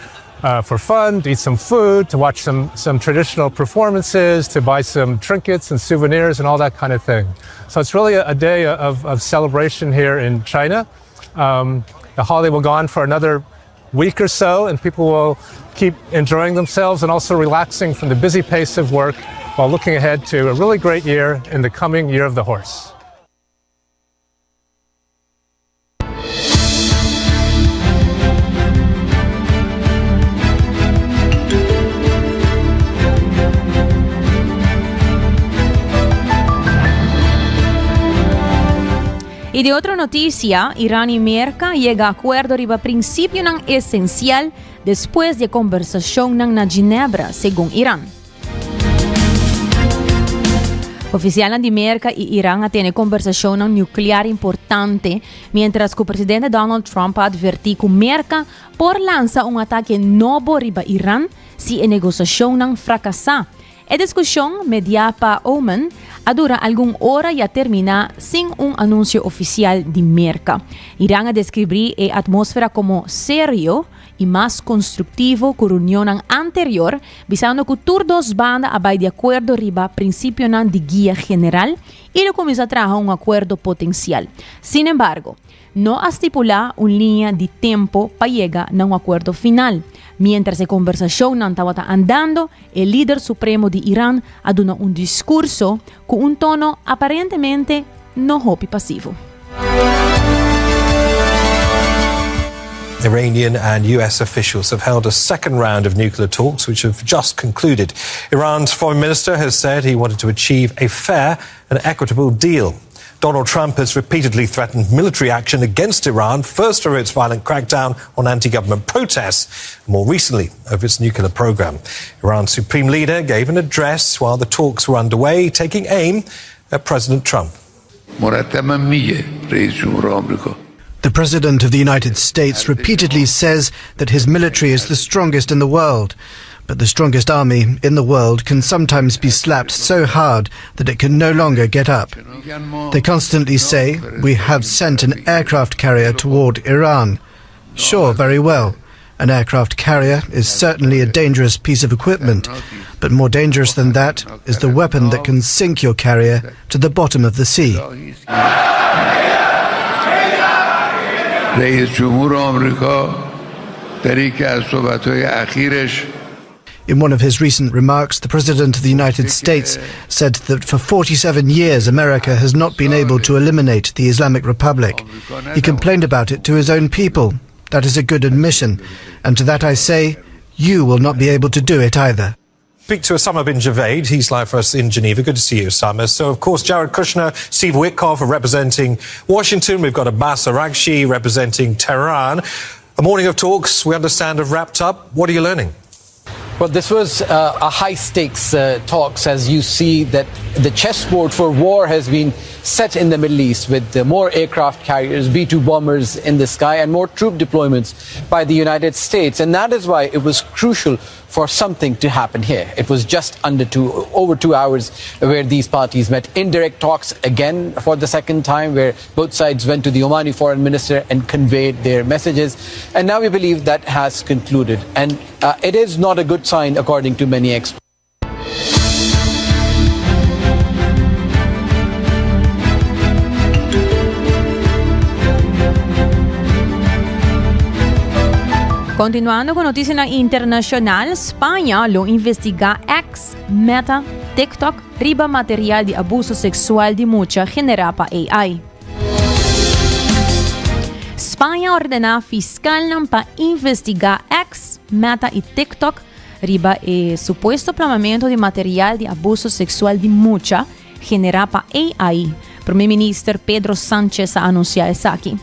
fun, to eat some food, to watch some traditional performances, to buy some trinkets and souvenirs and all that kind of thing. So it's really a day of celebration here in China. The holiday will go on for another week or so, and people will keep enjoying themselves and also relaxing from the busy pace of work while looking ahead to a really great year in the coming Year of the Horse. Y de otra noticia, Irán y América llega a acuerdo riba prinsipyo ng esencial después de conversación ng na Ginebra, según Irán. Oficial de América y Irán tiene conversación nuclear importante, mientras que el presidente Donald Trump advirtió que América por lanzar un ataque nuevo riba Irán si la negociación fracasa. La discusión media para Oman dura alguna hora y termina sin un anuncio oficial de América. Irán describió la atmósfera como serio y más constructivo que la reunión anterior, visando que todas dos bandas vayan de acuerdo riba principio de guía general y lo comienza a trabajar un acuerdo potencial. Sin embargo, no estipula una línea de tiempo para llegar a un acuerdo final. Mientras la conversación estaba andando, el líder supremo de Irán aduna un discurso con un tono aparentemente no pasivo. Iranian and US officials have held a second round of nuclear talks, which have just concluded. Iran's foreign minister has said he wanted to achieve a fair and equitable deal. Donald Trump has repeatedly threatened military action against Iran, first over its violent crackdown on anti-government protests, and more recently over its nuclear program. Iran's supreme leader gave an address while the talks were underway, taking aim at President Trump. The President of the United States repeatedly says that his military is the strongest in the world. But the strongest army in the world can sometimes be slapped so hard that it can no longer get up. They constantly say, we have sent an aircraft carrier toward Iran. Sure, very well. An aircraft carrier is certainly a dangerous piece of equipment, but more dangerous than that is the weapon that can sink your carrier to the bottom of the sea. In one of his recent remarks, the President of the United States said that for 47 years America has not been able to eliminate the Islamic Republic. He complained about it to his own people. That is a good admission. And to that I say, you will not be able to do it either. Speak to Osama bin Javaid. He's live for us in Geneva. Good to see you, Osama. So, of course, Jared Kushner, Steve Witkoff are representing Washington. We've got Abbas Araghchi representing Tehran. A morning of talks, we understand, have wrapped up. What are you learning? Well, this was a high-stakes talks, as you see that the chessboard for war has been set in the Middle East with more aircraft carriers, B-2 bombers in the sky, and more troop deployments by the United States. And that is why it was crucial for something to happen here. It was just over 2 hours where these parties met. Indirect talks again for the second time, where both sides went to the Omani foreign minister and conveyed their messages. And now we believe that has concluded. And it is not a good sign, according to many experts. Continuando con noticias internacional, España lo investiga ex Meta, TikTok, riba material de abuso sexual de mucha generada para AI. España ordena fiscal para investigar ex Meta y TikTok riba supuesto plamamiento de material de abuso sexual de mucha generada para AI. Primer ministro Pedro Sánchez anunciou isso aqui.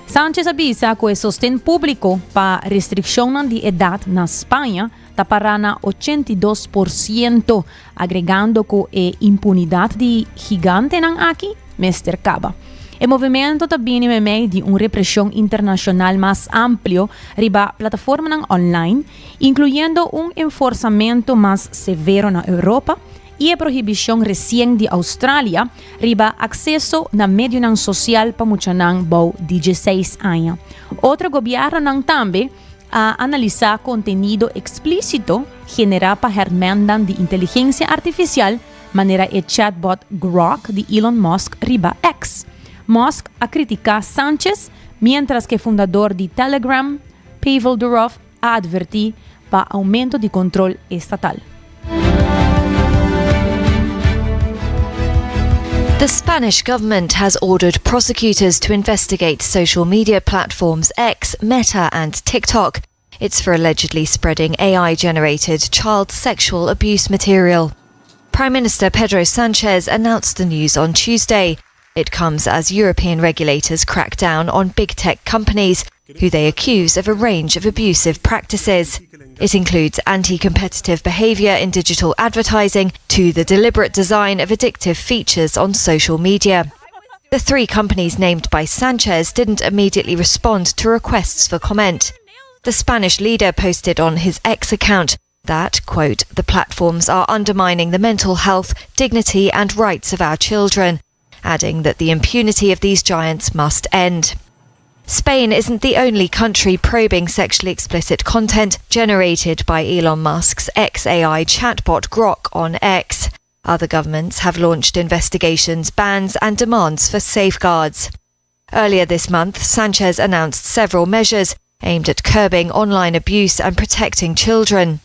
Sánchez avisa que o sostén público para restrição de idade na Espanha tapará na 82%, agregando que a impunidade de gigante não aqui, Mr. Caba. El movimiento también meme de una represión internacional más amplio riba plataformas online, incluyendo un enforzamiento más severo en Europa y la prohibición recién de Australia riba acceso na medio social para muchos bau 16 años. Otro gobierno también a analizar contenido explícito generado para hermandan de inteligencia artificial manera el chatbot Grok de Elon Musk riba X. Musk a criticar Sánchez, mientras que fundador de Telegram, Pavel Durov, a advertir para aumento de control estatal. The Spanish government has ordered prosecutors to investigate social media platforms X, Meta and TikTok. It's for allegedly spreading AI-generated child sexual abuse material. Prime Minister Pedro Sánchez announced the news on Tuesday. It comes as European regulators crack down on big tech companies, who they accuse of a range of abusive practices. It includes anti-competitive behaviour in digital advertising to the deliberate design of addictive features on social media. The three companies named by Sánchez didn't immediately respond to requests for comment. The Spanish leader posted on his X account that, quote, the platforms are undermining the mental health, dignity and rights of our children, adding that the impunity of these giants must end. Spain isn't the only country probing sexually explicit content generated by Elon Musk's XAI chatbot Grok on X. Other governments have launched investigations, bans and demands for safeguards. Earlier this month, Sánchez announced several measures aimed at curbing online abuse and protecting children.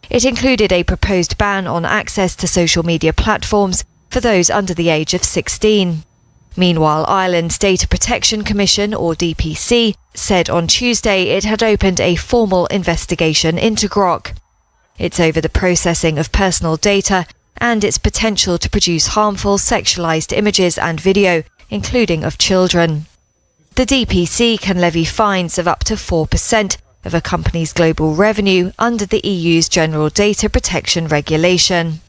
It included a proposed ban on access to social media platforms for those under the age of 16. Meanwhile, Ireland's Data Protection Commission, or DPC, said on Tuesday it had opened a formal investigation into Grok. It's over the processing of personal data and its potential to produce harmful sexualized images and video, including of children. The DPC can levy fines of up to 4% of a company's global revenue under the EU's General Data Protection Regulation.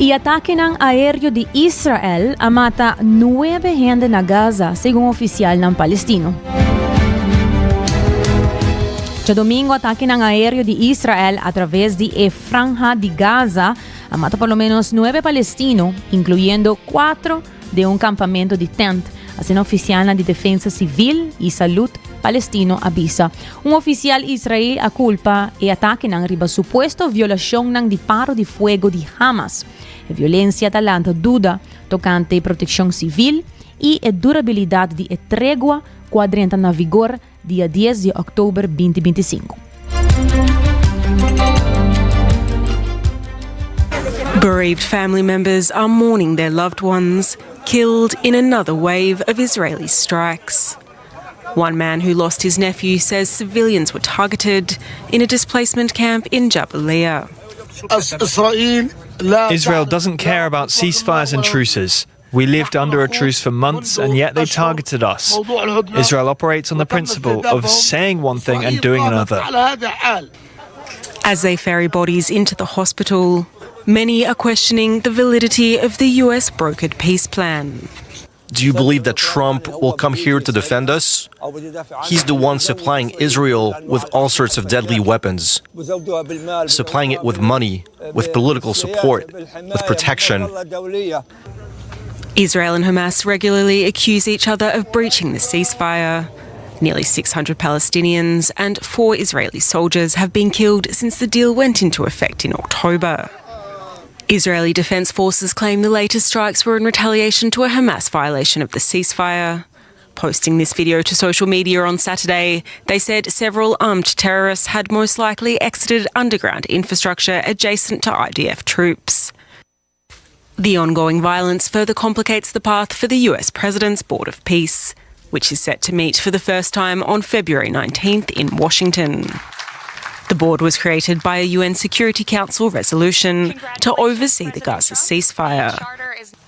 Y ataque ng aéreo de Israel a mata 9 gente na Gaza, según oficial ng Palestino. Sa domingo, ataque ng aéreo de Israel a través de Franja de Gaza a mata por lo menos 9 palestinos, incluyendo 4 de un campamento de tent. Así, una oficial de Defensa Civil y Salud palestino avisa. Un oficial israelí a culpa e ataque ng riba supuesto violación ng disparo de fuego de Hamas. E violencia talanta duda tocante protección civil y durabilidad de tregua cuadrenta na vigor dia 10 de octubre 2025. Bereaved family members are mourning their loved ones killed in another wave of Israeli strikes. One man who lost his nephew says civilians were targeted in a displacement camp in Jabalia. Israel doesn't care about ceasefires and truces. We lived under a truce for months and yet they targeted us. Israel operates on the principle of saying one thing and doing another. As they ferry bodies into the hospital, many are questioning the validity of the US brokered peace plan. Do you believe that Trump will come here to defend us? He's the one supplying Israel with all sorts of deadly weapons, supplying it with money, with political support, with protection. Israel and Hamas regularly accuse each other of breaching the ceasefire. Nearly 600 Palestinians and 4 Israeli soldiers have been killed since the deal went into effect in October. Israeli Defense Forces claim the latest strikes were in retaliation to a Hamas violation of the ceasefire. Posting this video to social media on Saturday, they said several armed terrorists had most likely exited underground infrastructure adjacent to IDF troops. The ongoing violence further complicates the path for the US President's Board of Peace, which is set to meet for the first time on February 19th in Washington. The board was created by a UN Security Council resolution to oversee the Gaza ceasefire.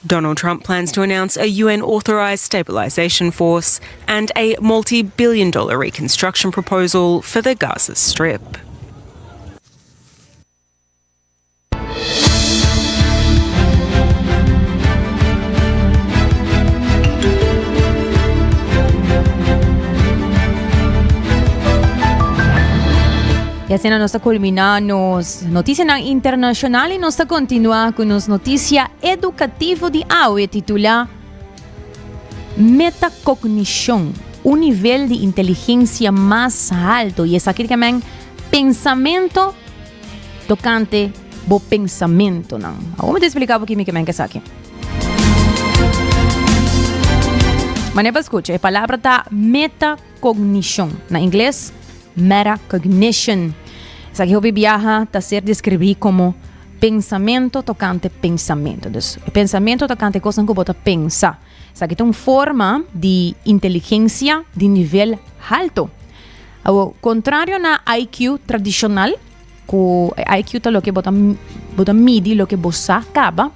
Donald Trump plans to announce a UN-authorised stabilisation force and a multi-billion-dollar reconstruction proposal for the Gaza Strip. E assim nós está culminando notícias internacionais e nós está continuar com as notícias educativas de AUE titular Metacognition, um nível de inteligência mais alto. E essa aqui também pensamento tocante bo pensamento não. Vamos te explicar um pouquinho que é essa aqui. Mas não escuta, a palavra tá metacognition, na inglês metacognition. Essa aqui eu viaja está ser descrito como pensamento tocante pensamento. Pensamento tocante coisa que você pensa. Essa aqui é uma forma de inteligência de nível alto. Ao contrário na IQ tradicional, que IQ é o que você mide, o que você acaba.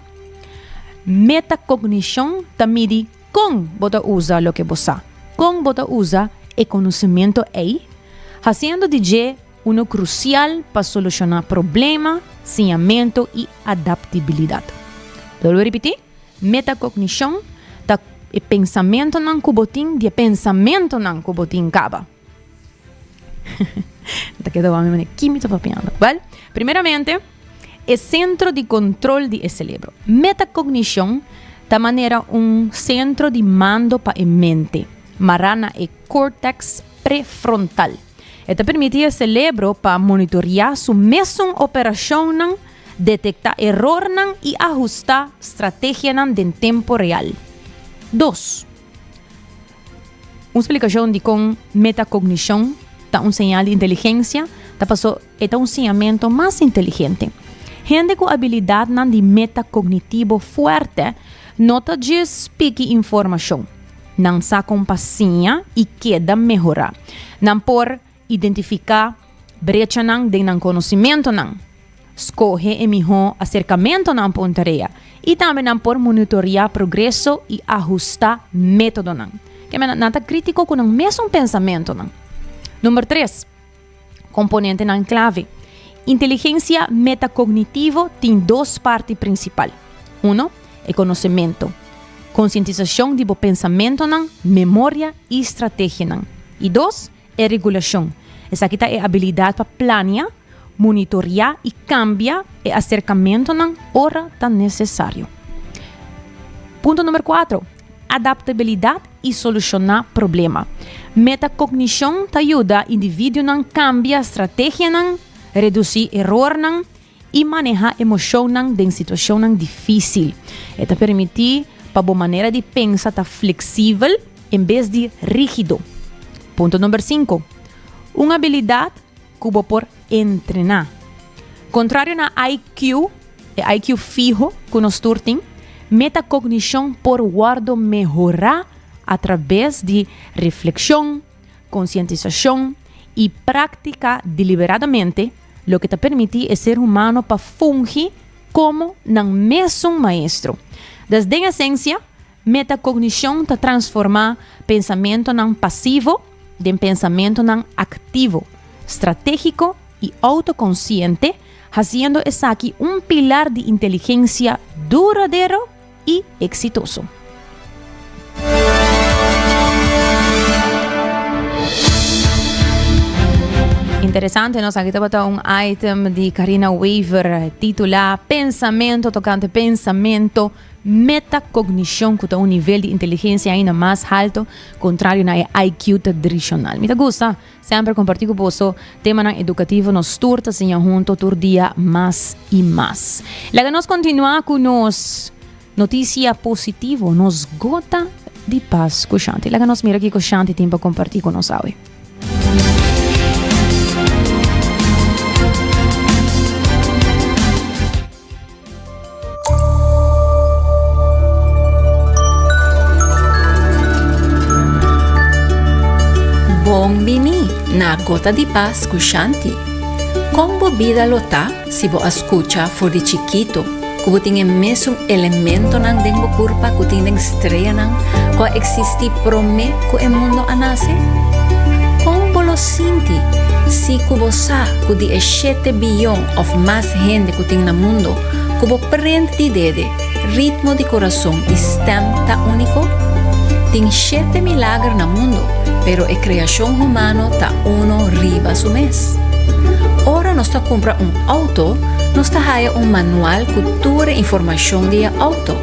Metacognition está mide com você usa o que você. Com você usa o conhecimento aí, fazendo de uno crucial para solucionar problema, saneamento e adaptabilidade. Vou repetir? Metacognition tá e pensamento não cubotim de pensamento não cubotim caba. Tá quedando a minha química papiando, vale? Primeiramente, é centro de controle do cérebro. Metacognition tá maneira centro de mando para a mente, marana e córtex pré-frontal. Esta permite ao cérebro para monitorear sua mesma operação, detectar erro e ajustar estratégia em tempo real. 2. Uma explicação de como metacognição está um sinal de inteligência, é um ensinamento mais inteligente. Gente com habilidade de metacognitivo forte nota de explique informação, não sa compasinha e queda melhorar, não por identificar brecha de conhecimento, escolhe o melhor acercamento na tarefa e também por monitorear progresso e ajustar método. Que é nada crítico com o mesmo pensamento. Número 3. Componente clave. Inteligência metacognitiva tem duas partes principais. 1. É conhecimento. Conscientização de pensamento, memória e estratégia. E 2. É regulação. Essa aqui é a habilidade para planear, monitorear e cambiar o acercamento na hora da necessário. Ponto número 4. Adaptabilidade e solucionar problema. Metacognição ajuda o indivíduo a cambiar a estratégia, reduzir erro e manejar emoção em situação difícil. Esta permite para a maneira de pensar estar flexível em vez de rígido. Ponto número 5. Uma habilidade que você por treinar. Contrário na IQ fijo que nós temos, metacognição por guardo melhorar através de reflexão, conscientização e prática deliberadamente, o que te permite o ser humano para fungir como um mesmo maestro. Desde a essência, metacognição te transforma pensamento em passivo de pensamento ativo, estratégico e autoconsciente, fazendo esse aqui um pilar de inteligência duradouro e exitoso. Interessante, nós aqui temos item de Karina Weaver titulado Pensamento tocante pensamento, metacognição, que é nível de inteligência ainda mais alto, contrário na IQ tradicional. Me gusta sempre compartilhar com você tema educativo, nos turta junto todo dia mais e mais. Logo nós continuar com nos notícia positiva, nos gota de paz com Shanti. Logo nós mira aqui com Shanti tem para compartilhar com nós hoje. Bombini na Gota di Paz com Shanti. Como vida lota se vo escucha for de chiquito, kubo tinge mesum elemento nang deng bo kurpa ku ting deng estrella nang ko existi prome ku e mundo anase? Kung bolo sinti, si kubo sa ku di e 7 billion of más gente ku ting na mundo, kubo prende di dede, ritmo di corazón y stem ta único? Ting 7 milagres na mundo, pero e creación humano ta uno riba su mes. Ora nos ta compra un auto, nos ta haya un manual que tura información de auto,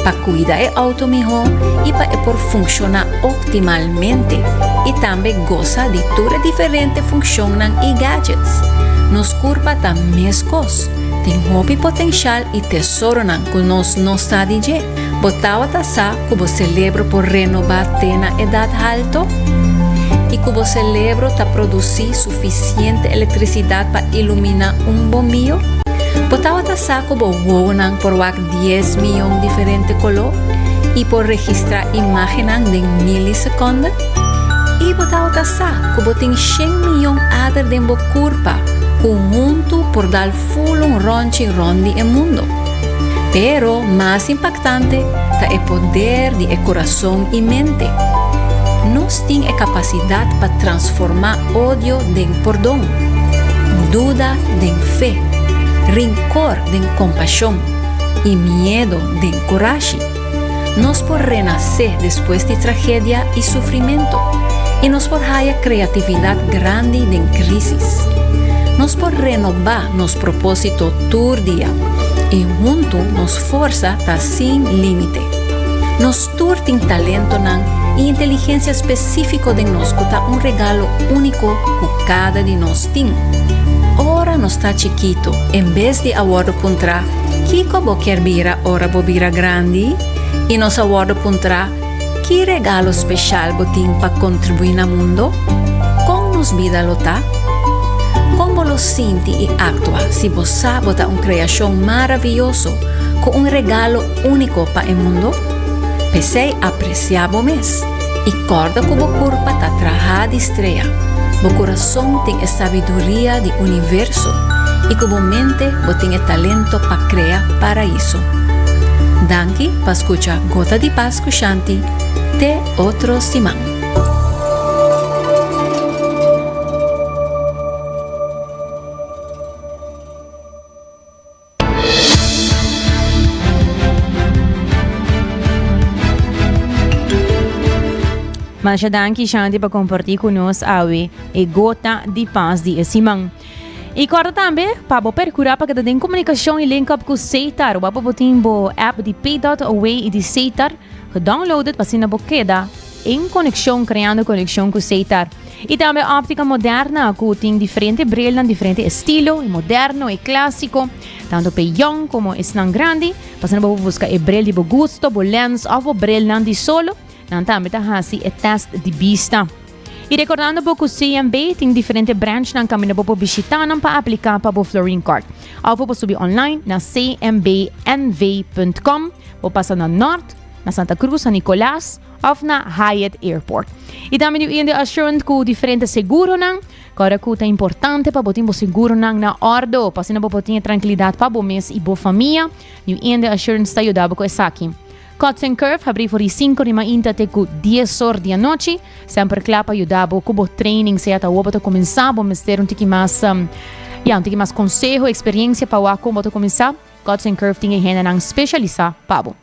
pa cuidar el auto mejor y pa por funcionar optimalmente y también goza de tura diferente funcionan y gadgets. Nos curpa ta mescos, tem hobby potencial y tesoro nan que nos está DJ. Botawa ta sa kubo celebro por renovar tena edad alto y kubo celebro ta producir suficiente electricidad para iluminar un bombillo. Botawa ta sa kubo wonan por wak 10 millones diferente color y por registrar imagen de milisegundos. Y botawa ta sa kubo ting 100 millones adar de bo curpa conjunto por dar full un ronchi rondi el mundo. Pero más impactante está el poder de el corazón y mente. Nos tiene capacidad para transformar odio en perdón, duda en fe, rencor en compasión y miedo en coraje. Nos por renacer después de tragedia y sufrimiento y nos por haya creatividad grande en crisis. Nos por renovar nos propósito tur día y junto nos fuerza ta sin límite. Nos tur tin talento nan y inteligencia específico de nos ta un regalo único que cada de nos tin. Ora nos ta chiquito, en vez de aguardo puntra, kiko bo bira ora bo bira grandi y nos aguardo puntra, ki regalo special botin pa contribuir na mundo, con nos vida lota. Como lo siente y actúa si vos sabota una creación maravilloso con un regalo único para el mundo? Pensé apreciabo mes y corda como curpa ta traja de estrella. Bo corazón tiene sabiduría de universo y como mente bo tiene talento para crear paraíso. Danki pa escucha Gota di Paz Kushanti te otro Simán. Masha danki Shanti para compartir conosco awe e Gota di Paz de Simão. E corta também para procurar para que tem comunicação e link up com Seitar. O papo tem o app de Pay.away e de Seitar que downloaded para sina boqueda em conexão, criando conexão com Seitar. E também óptica moderna que tem diferente brilho, diferente estilo, moderno e clássico, tanto para young como esnan grande, para sina buscar e brilho de gosto, o lens ou o brilho de solo. Não também está assim é teste de vista. E recordando que o CMB tem diferentes branches na caminho para visitar para aplicar para o Flooring Card. Ou para subir online na cmbnv.com, ou passar na Norte, na Santa Cruz, na Nicolás, ou na Hyatt Airport. E também tem assurance com diferentes seguros, agora que é importante para botar o seguro na ordem, para não botar tranquilidade para o mês e a família. E o assurance está ajudando com isso aqui. Cuts and Curve abri for 5 de manhã até 10 horas da noite. Sempre clapa ajudava com o training se até o para começar, vamos ter um pouquinho mais conselho, experiência para como começar. Cuts and Curve tem gente especializada para o.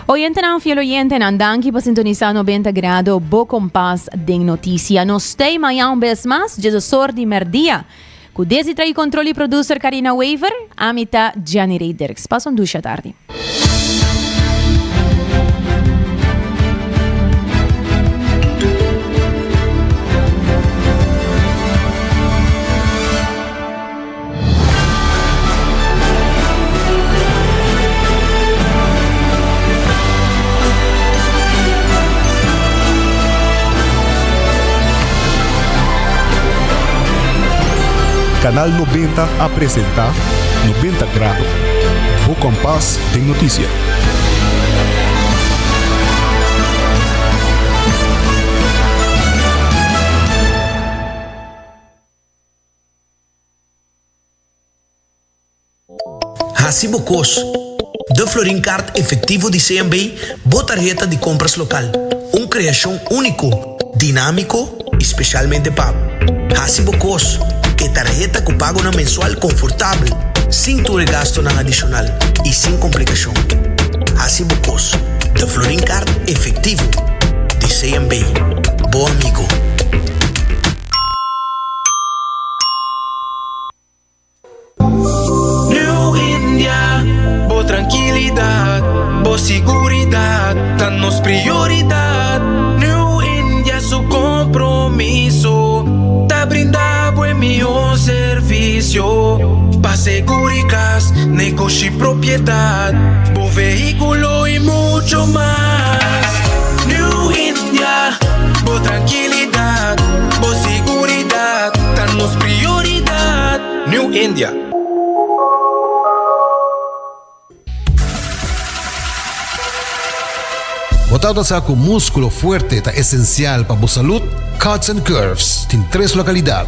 Oyente não, fiel oyente, não danke para sintonizar 90 graus, bo compás de notícia. Nos tem amanhã vez mais, Jesus de merdia. Com desi trai controle producer Karina Waver, amita Gianni Reiderks. Passam 2 da tarde. Canal 90 apresenta 90 grados. O compás de notícia. Hasibo Cos. De Florin Card efectivo de CMB, tarjeta de compras local. Una creación único, dinámico y especialmente pago. Hasibo Cos, que tarjeta que paga una mensual confortable, sin tu gasto nada adicional y sin complicación. Hasibo Cos, de Florin Card efectivo de CMB. Bom amigo. Tranquilidad, bo seguridad, danos prioridad. New India su compromiso, te brinda buen mejor servicio. Pa seguridad, negocio y propiedad, bo vehículo y mucho más. New India, bo tranquilidad, bo seguridad, danos prioridad. New India. Botado sa ako músculo fuerte ta esencial para bu salud, Cuts and Curves, tin 3 localidad.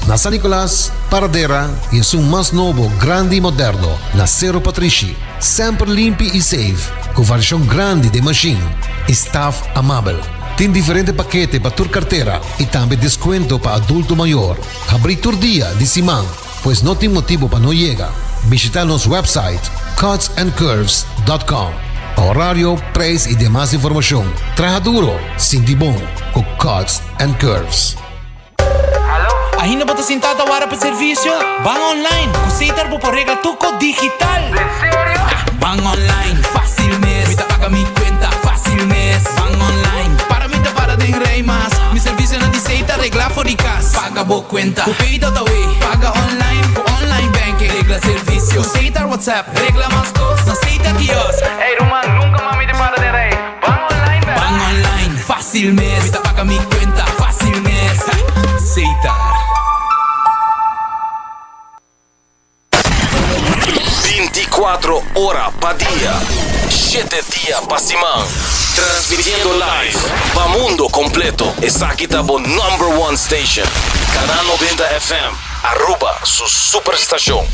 Na San Nicolas, Paradera y es un más nuevo, grande y moderno, na Cerro Patrici, sempre limpi y safe, con versión grande de machine, staff amable. Tin diferente paquete para tu cartera y también descuento para adulto mayor. Abrir tu día de Simán, pues no tiene motivo para no llegar. Visita nuestro website, cutsandcurves.com. Horario, precio y demás información. Traja duro, sin tibón, con Cuts and Curves. Ainda bota sentado para o serviço? Van online, consider por rega tuco digital. ¿En serio? Van online, fácil mes. Me paga mi cuenta, fácil mes. Van online, para mí te para de rei más. Mi serviço não diceita, regla for de casa. Paga boa cuenta, copia da way. Paga online, com online banking. Regla serviço, aceita WhatsApp. Regla mais coisas, aceita kiosco. Ei, Roman, nunca mami te para de rei. Van online, velho. Van online, fácil mes. Me paga mi cuenta, fácil mes. Aceita. 24 horas para día, 7 días para semana. Transmitiendo live para mundo completo. Esa aquí está por #1 station. Canal 90 FM. Aruba, su superestación.